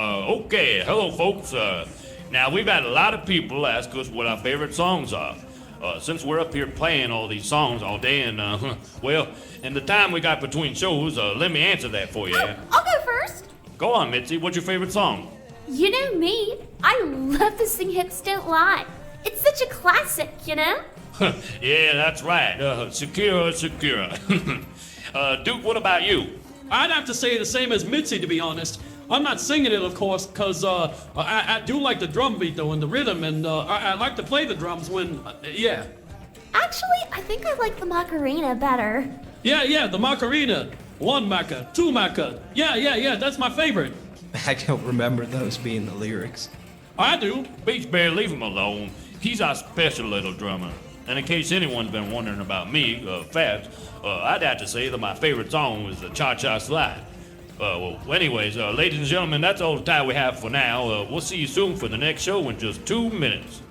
Okay, hello folks. Now we've had a lot of people ask us what our favorite songs are. Since we're up here playing all these songs all day and, well, in the time we got between shows, let me answer that for you. Oh, I'll go first. Go on, Mitzi, what's your favorite song? You know me, I love to sing Hits Don't Lie. It's such a classic, you know? Yeah, that's right. Shakira, Shakira. Duke, what about you? I'd have to say the same as Mitzi, to be honest. I'm not singing it, of course, because I do like the drum beat, though, and the rhythm, and I like to play the drums when, yeah. Actually, I think I like the Macarena better. Yeah, the Macarena. One Maca, two Maca. Yeah, that's my favorite. I don't remember those being the lyrics. I do. Beach Bear, leave him alone. He's our special little drummer. And in case anyone's been wondering about me, Fats, I'd have to say that my favorite song was the Cha-Cha Slide. Anyways, ladies and gentlemen, that's all the time we have for now. We'll see you soon for the next show in just 2 minutes.